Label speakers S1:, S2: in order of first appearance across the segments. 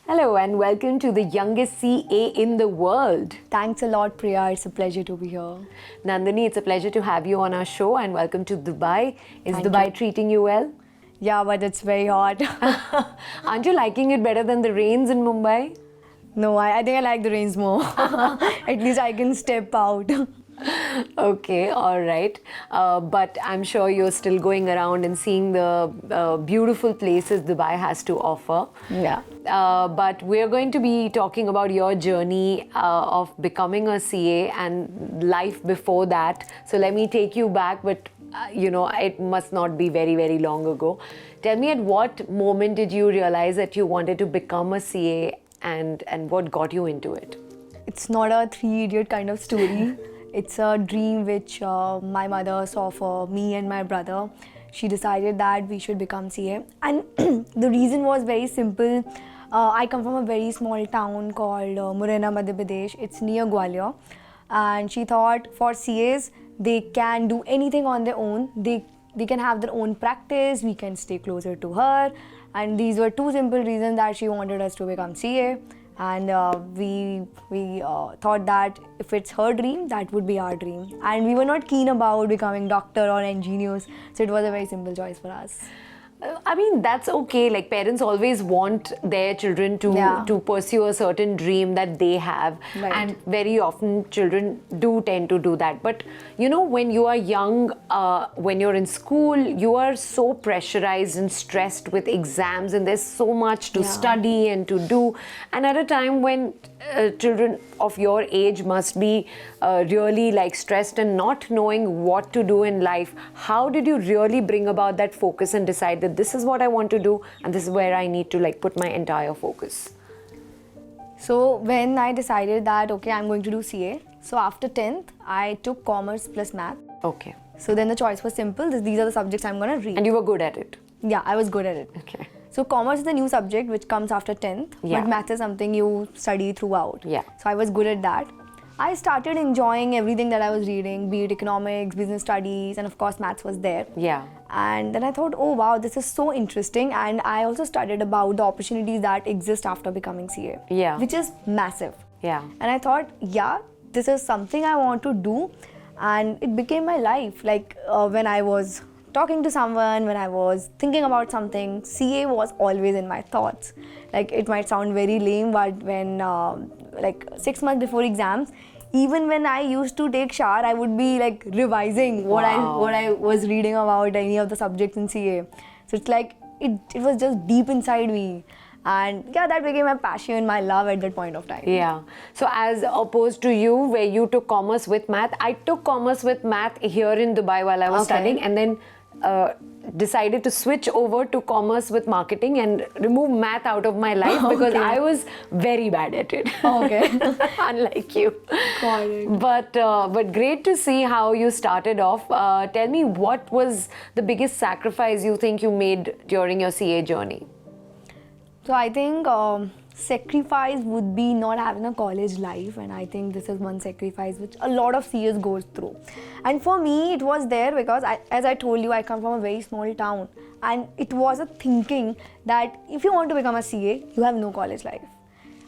S1: Hello and welcome to the youngest CA in the world.
S2: Thanks a lot, Priya. It's a pleasure to be here.
S1: Nandini, it's a pleasure to have you on our show and welcome to Dubai. Is
S2: Thank
S1: Dubai
S2: you.
S1: treating you well?
S2: Yeah, but it's very hot.
S1: Aren't you liking it better than the rains in Mumbai?
S2: No, I think I like the rains more. At least I can step out.
S1: Okay, all right. But I'm sure you're still going around and seeing the beautiful places Dubai has to offer.
S2: Yeah.
S1: But we're going to be talking about your journey of becoming a CA and life before that. So let me take you back, but it must not be very, very long ago. Tell me, at what moment did you realize that you wanted to become a CA and what got you into it?
S2: It's not a three-idiot kind of story. It's a dream which my mother saw for me and my brother. She decided that we should become CA. And the reason was very simple. I come from a very small town called Morena, Madhya Pradesh. It's near Gwalior. And she thought for CAs, they can do anything on their own. They can have their own practice. We can stay closer to her. And these were two simple reasons that she wanted us to become CA. And we thought that if it's her dream, that would be our dream. And we were not keen about becoming doctor or engineers, so it was a very simple choice for us.
S1: I mean, that's okay. Like, parents always want their children to pursue a certain dream that they have.
S2: Right.
S1: And very often children do tend to do that. But, when you are young, when you're in school, you are so pressurized and stressed with exams and there's so much to study and to do. And at a time when children of your age must be really stressed and not knowing what to do in life, how did you really bring about that focus and decide that this is what I want to do and this is where I need to put my entire focus?
S2: So when I decided that, okay, I'm going to do CA, so after 10th, I took commerce plus math.
S1: Okay.
S2: So then the choice was simple. These are the subjects I'm going to read.
S1: And you were good at it?
S2: Yeah, I was good at it.
S1: Okay.
S2: So commerce is the new subject which comes after 10th, but math is something you study throughout.
S1: Yeah.
S2: So I was good at that. I started enjoying everything that I was reading, be it economics, business studies, and of course maths was there.
S1: Yeah.
S2: And then I thought, oh wow, this is so interesting. And I also studied about the opportunities that exist after becoming CA, which is massive.
S1: Yeah.
S2: And I thought, yeah, this is something I want to do. And it became my life. When I was talking to someone, when I was thinking about something, CA was always in my thoughts. It might sound very lame, but when 6 months before exams, even when I used to take shower, I would be revising what I was reading about any of the subjects in CA. So it's it was just deep inside me. And yeah, that became my passion, my love at that point of time.
S1: Yeah. So as opposed to you, where you took commerce with math, I took commerce with math here in Dubai while I was studying, and then decided to switch over to commerce with marketing and remove math out of my life because I was very bad at it.
S2: Okay.
S1: Unlike you.
S2: Got it.
S1: But great to see how you started off. Tell me, what was the biggest sacrifice you think you made during your CA journey?
S2: So I think sacrifice would be not having a college life, and I think this is one sacrifice which a lot of CAs goes through. And for me, it was there because as I told you, I come from a very small town, and it was a thinking that if you want to become a CA, you have no college life.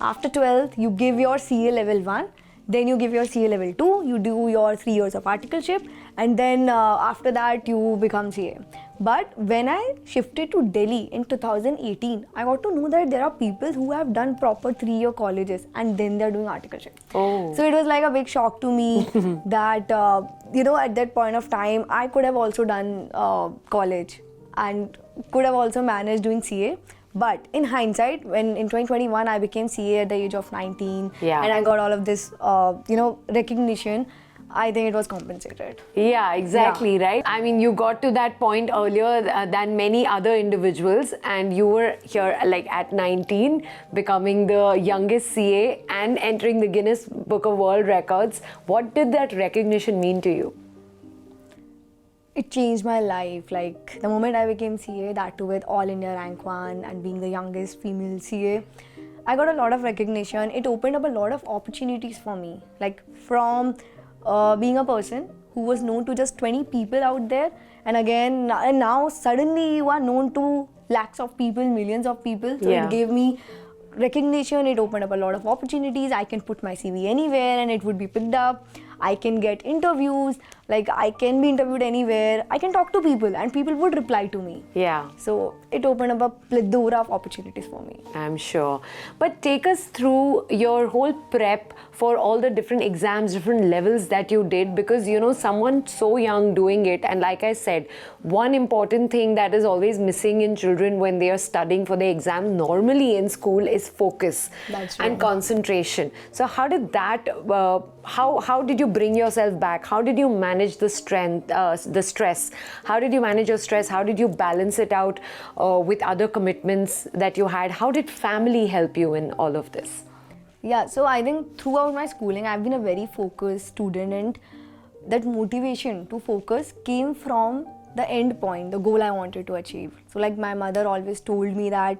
S2: After 12th, you give your CA level 1, then you give your CA level 2, you do your 3 years of articleship, and then after that you become CA. But when I shifted to Delhi in 2018, I got to know that there are people who have done proper 3-year colleges and then they're doing articleship.
S1: Oh.
S2: So it was like a big shock to me that, at that point of time, I could have also done college and could have also managed doing CA. But in hindsight, when in 2021 I became CA at the age of 19 and I got all of this, recognition, I think it was compensated.
S1: Yeah, exactly, right? I mean, you got to that point earlier than many other individuals, and you were here at 19, becoming the youngest CA and entering the Guinness Book of World Records. What did that recognition mean to you?
S2: It changed my life. The moment I became CA, that too with All India Rank 1 and being the youngest female CA, I got a lot of recognition. It opened up a lot of opportunities for me. From being a person who was known to just 20 people out there, and now suddenly you are known to lakhs of people, millions of people. So it gave me recognition, it opened up a lot of opportunities. I can put my CV anywhere and it would be picked up. I can get interviews, like I can be interviewed anywhere. I can talk to people and people would reply to me.
S1: Yeah.
S2: So it opened up a plethora of opportunities for me.
S1: I'm sure. But take us through your whole prep for all the different exams, different levels that you did, because you know, someone so young doing it, and like I said, one important thing that is always missing in children when they are studying for the exam normally in school is focus.
S2: That's
S1: and
S2: right.
S1: concentration. So how did that, how did you bring yourself back? How did you manage the stress? How did you manage your stress? How did you balance it out with other commitments that you had? How did family help you in all of this?
S2: Yeah, so I think throughout my schooling, I've been a very focused student, and that motivation to focus came from the end point, the goal I wanted to achieve. So like my mother always told me that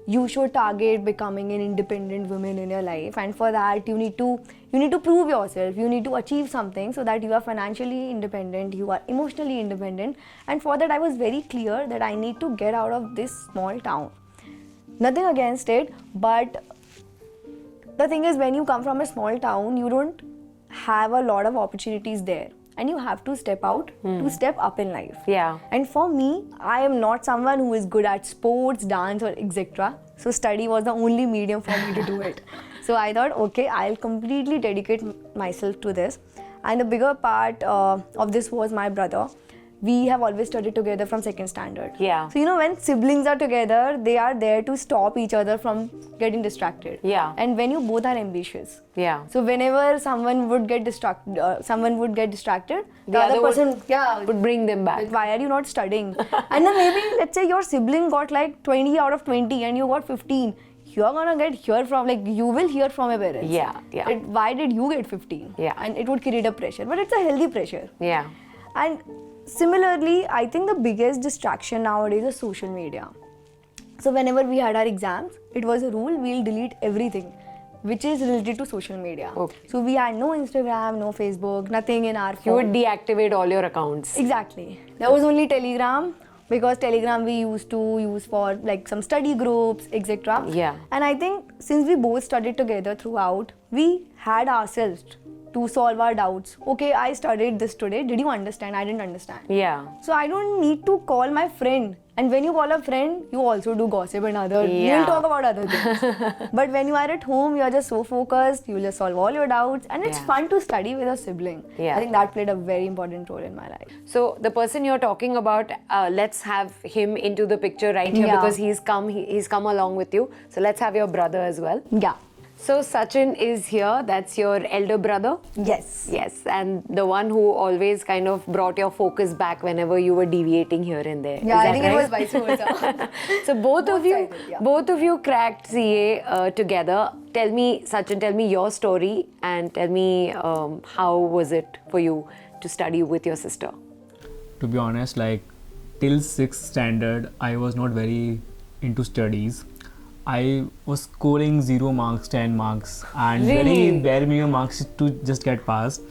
S2: you should target becoming an independent woman in your life, and for that you need to prove yourself, you need to achieve something so that you are financially independent, you are emotionally independent. And for that I was very clear that I need to get out of this small town. Nothing against it, but the thing is, when you come from a small town, you don't have a lot of opportunities there, and you have to step out to step up in life.
S1: Yeah.
S2: And for me, I am not someone who is good at sports, dance, or etc. So study was the only medium for me to do it. So I thought, okay, I'll completely dedicate myself to this. And the bigger part of this was my brother. We have always studied together from second standard.
S1: Yeah.
S2: So you know, when siblings are together, they are there to stop each other from getting distracted.
S1: Yeah.
S2: And when you both are ambitious.
S1: Yeah.
S2: So whenever someone would get distracted, the
S1: The
S2: other
S1: other
S2: person
S1: would bring them back.
S2: like, why are you not studying? And then maybe let's say your sibling got like 20 out of 20 and you got 15. You're gonna you will hear from your parents.
S1: Yeah, yeah.
S2: Why did you get 15?
S1: Yeah.
S2: And it would create a pressure, but it's a healthy pressure.
S1: Yeah.
S2: And similarly, I think the biggest distraction nowadays is social media. So whenever we had our exams, it was a rule, we'll delete everything which is related to social media.
S1: Okay.
S2: So we had no Instagram, no Facebook, nothing in our
S1: You
S2: phone.
S1: would deactivate all your accounts.
S2: Exactly. There was only Telegram, because Telegram we used to use for like some study groups, etc.
S1: Yeah.
S2: And I think since we both studied together throughout, we had ourselves to solve our doubts. Okay, I studied this today. Did you understand? I didn't understand.
S1: Yeah.
S2: So I don't need to call my friend. And when you call a friend, you also do gossip and other.
S1: Yeah.
S2: You'll talk about other things. But when you are at home, you are just so focused. You just solve all your doubts, and it's
S1: Yeah.
S2: fun to study with a sibling.
S1: Yeah.
S2: I think that played a very important role in my life.
S1: So the person you're talking about, let's have him into the picture right here,
S2: Yeah.
S1: because he's come along with you. So let's have your brother as well.
S2: Yeah.
S1: So Sachin is here. That's your elder brother.
S2: Yes.
S1: Yes, and the one who always kind of brought your focus back whenever you were deviating here and there.
S2: Yeah,
S1: Is
S2: I
S1: that
S2: think
S1: right?
S2: it was vice versa.
S1: So both of you,
S2: sided, yeah.
S1: both of you cracked CA together. Tell me, Sachin, tell me your story and tell me how was it for you to study with your sister?
S3: To be honest, like till 6th standard, I was not very into studies. I was scoring 0 marks, 10 marks, and
S1: Really?
S3: very bare minimum marks to just get passed.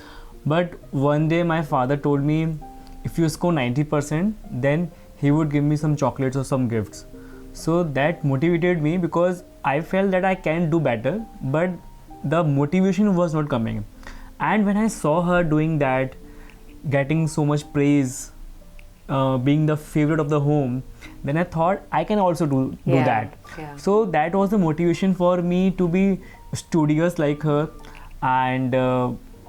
S3: But one day my father told me, if you score 90%, then he would give me some chocolates or some gifts. So that motivated me, because I felt that I can do better, but the motivation was not coming. And when I saw her doing that, getting so much praise, being the favorite of the home, then I thought I can also do that.
S1: Yeah.
S3: So that was the motivation for me to be studious like her. And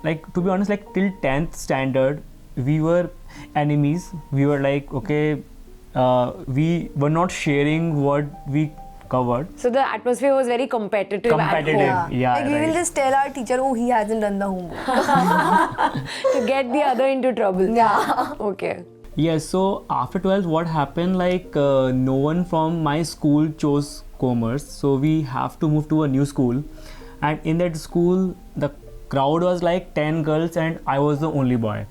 S3: like, to be honest, like till 10th standard we were enemies. We were like, okay, we were not sharing what we covered.
S1: So the atmosphere was very competitive at home.
S3: Yeah,
S2: Like we will
S3: right.
S2: just tell our teacher, oh, he hasn't done the homework.
S1: To get the other into trouble.
S2: Yeah.
S1: Okay.
S3: Yes, so after 12th, what happened, like no one from my school chose commerce, so we have to move to a new school. And in that school, the crowd was like 10 girls and I was the only boy.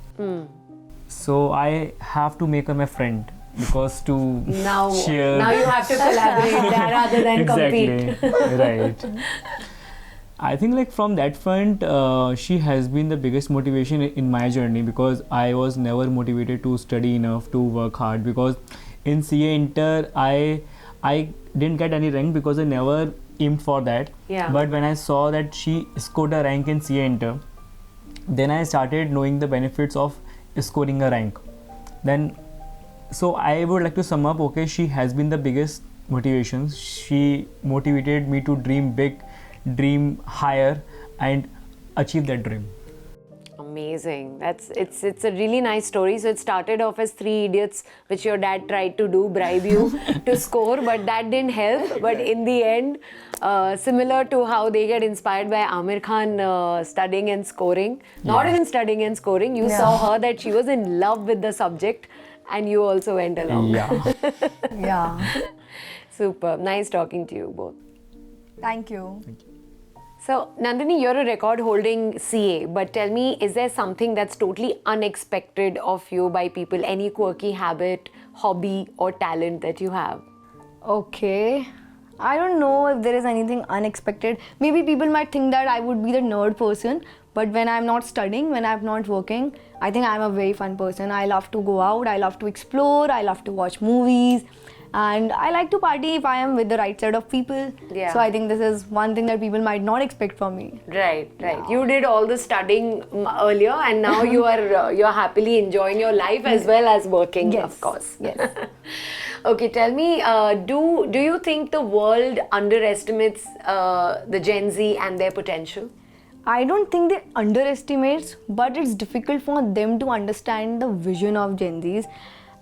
S3: So I have to make her my friend, because to
S1: Now
S3: share.
S1: you have to collaborate there rather than compete.
S3: Right. I think like from that front, she has been the biggest motivation in my journey, because I was never motivated to study enough, to work hard, because in CA Inter I didn't get any rank because I never aimed for that.
S1: Yeah.
S3: But when I saw that she scored a rank in CA Inter, then I started knowing the benefits of scoring a rank. Then, so I would like to sum up, okay, she has been the biggest motivation. She motivated me to dream big, dream higher, and achieve that dream.
S1: Amazing. It's a really nice story. So it started off as Three Idiots, which your dad tried to do, bribe you to score, but that didn't help. But in the end, similar to how they get inspired by Amir Khan studying and scoring, not even studying and scoring, you saw her that she was in love with the subject, and you also went along.
S3: Yeah.
S2: Yeah.
S1: Super. Nice talking to you both.
S2: Thank you.
S1: So, Nandini, you're a record-holding CA, but tell me, is there something that's totally unexpected of you by people? Any quirky habit, hobby, or talent that you have?
S2: Okay. I don't know if there is anything unexpected. Maybe people might think that I would be the nerd person, but when I'm not studying, when I'm not working, I think I'm a very fun person. I love to go out, I love to explore, I love to watch movies, and I like to party if I am with the right set of people.
S1: Yeah.
S2: So I think this is one thing that people might not expect from me.
S1: Right. You did all the studying earlier, and now you're happily enjoying your life as well as working,
S2: Yes.
S1: of course.
S2: Yes.
S1: Okay, tell me, do you think the world underestimates the Gen Z and their potential?
S2: I don't think they underestimate, but it's difficult for them to understand the vision of Gen Zs.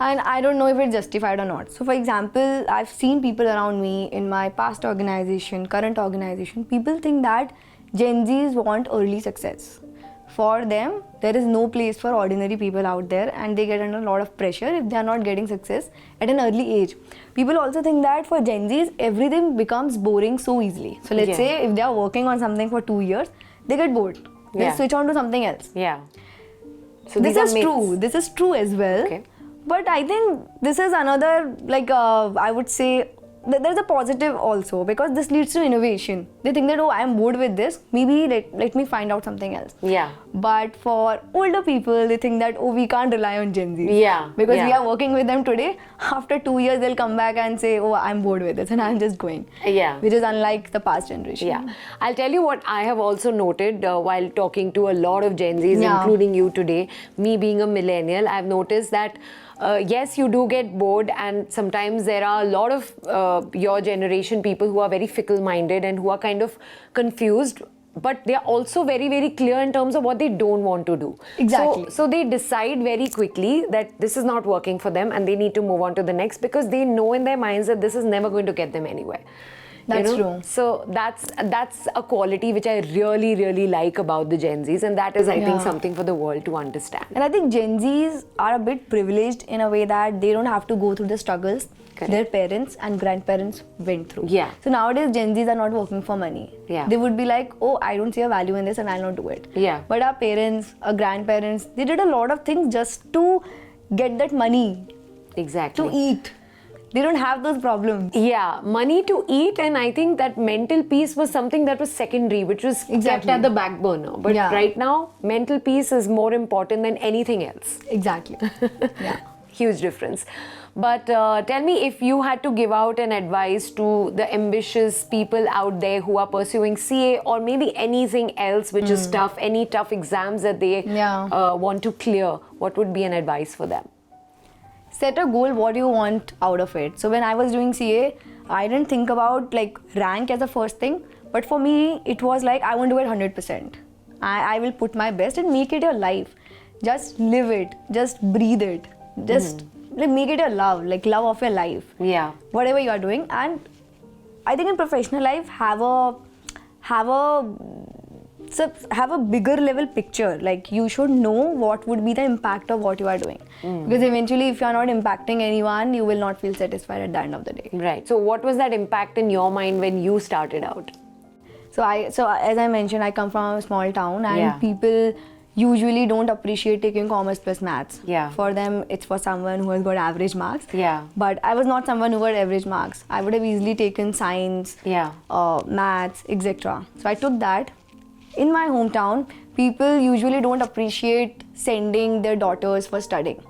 S2: And I don't know if it's justified or not. So for example, I've seen people around me in my past organization, current organization, people think that Gen Zs want early success. For them, there is no place for ordinary people out there, and they get under a lot of pressure if they are not getting success at an early age. People also think that for Gen Zs, everything becomes boring so easily. So let's say if they are working on something for 2 years, they get bored. They switch on to something else.
S1: Yeah. So
S2: This
S1: these are
S2: is
S1: myths.
S2: true. This is true as well.
S1: Okay.
S2: But I think this is another, I would say, there's a positive also, because this leads to innovation. They think that, oh, I'm bored with this, maybe let me find out something else.
S1: Yeah.
S2: But for older people, they think that, oh, we can't rely on Gen Z.
S1: Yeah.
S2: Because we
S1: Yeah.
S2: are working with them today. After 2 years, they'll come back and say, oh, I'm bored with this and I'm just going.
S1: Yeah.
S2: Which is unlike the past generation.
S1: Yeah, I'll tell you what I have also noted while talking to a lot of Gen Zs,
S2: Yeah.
S1: including you today. Me being a millennial, I've noticed that yes, you do get bored, and sometimes there are a lot of your generation people who are very fickle-minded and who are kind of confused. But they are also very, very clear in terms of what they don't want to do.
S2: Exactly.
S1: So they decide very quickly that this is not working for them and they need to move on to the next, because they know in their minds that this is never going to get them anywhere.
S2: That's true.
S1: So that's a quality which I really, really like about the Gen Zs, and that is, I think, something for the world to understand.
S2: And I think Gen Zs are a bit privileged in a way that they don't have to go through the struggles their parents and grandparents went through.
S1: Yeah.
S2: So nowadays Gen Zs are not working for money.
S1: Yeah.
S2: They would be like, oh, I don't see a value in this and I'll not do it.
S1: Yeah.
S2: But our parents, our grandparents, they did a lot of things just to get that money
S1: Exactly.
S2: to eat. They don't have those problems.
S1: Yeah, money to eat, and I think that mental peace was something that was secondary, which was kept at the back burner. But right now, mental peace is more important than anything else.
S2: Exactly. Yeah.
S1: Huge difference. But tell me, if you had to give out an advice to the ambitious people out there who are pursuing CA or maybe anything else which is tough, any tough exams that they want to clear, what would be an advice for them?
S2: Set a goal, what you want out of it. So when I was doing CA, I didn't think about like rank as the first thing, but for me it was like I want to do it 100%. I will put my best and make it your life. Just live it, just breathe it, just like make it your love, like love of your life.
S1: Yeah.
S2: Whatever you are doing. And I think in professional life, have a bigger level picture. Like you should know what would be the impact of what you are doing. Because eventually if you are not impacting anyone, you will not feel satisfied at the end of the day.
S1: Right. So what was that impact in your mind when you started out?
S2: So as I mentioned, I come from a small town and people usually don't appreciate taking commerce plus maths.
S1: Yeah.
S2: For them, it's for someone who has got average marks.
S1: Yeah.
S2: But I was not someone who got average marks. I would have easily taken science, maths, etc. So I took that. In my hometown, people usually don't appreciate sending their daughters for studying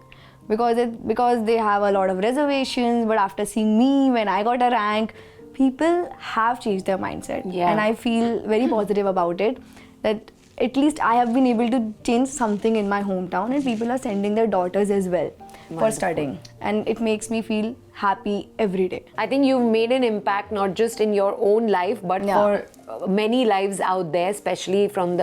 S2: because they have a lot of reservations. But after seeing me when I got a rank, people have changed their mindset.
S1: Yeah.
S2: And I feel very positive about it, that at least I have been able to change something in my hometown, and people are sending their daughters as well for studying. And it makes me feel happy every day.
S1: I think you've made an impact not just in your own life, but
S2: Yeah.
S1: for many lives out there, especially from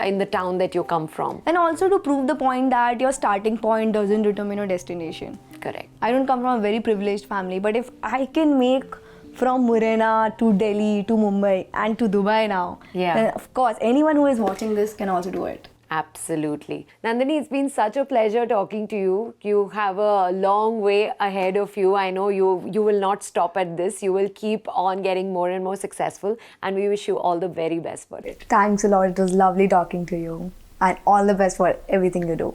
S1: in the town that you come from.
S2: And also to prove the point that your starting point doesn't determine your destination.
S1: Correct.
S2: I don't come from a very privileged family, but if I can make from Morena to Delhi to Mumbai and to Dubai now,
S1: Yeah.
S2: then of course anyone who is watching this can also do it.
S1: Absolutely. Nandini, it's been such a pleasure talking to you. You have a long way ahead of you. I know you will not stop at this. You will keep on getting more and more successful, and we wish you all the very best for it.
S2: Thanks a lot. It was lovely talking to you, and all the best for everything you do.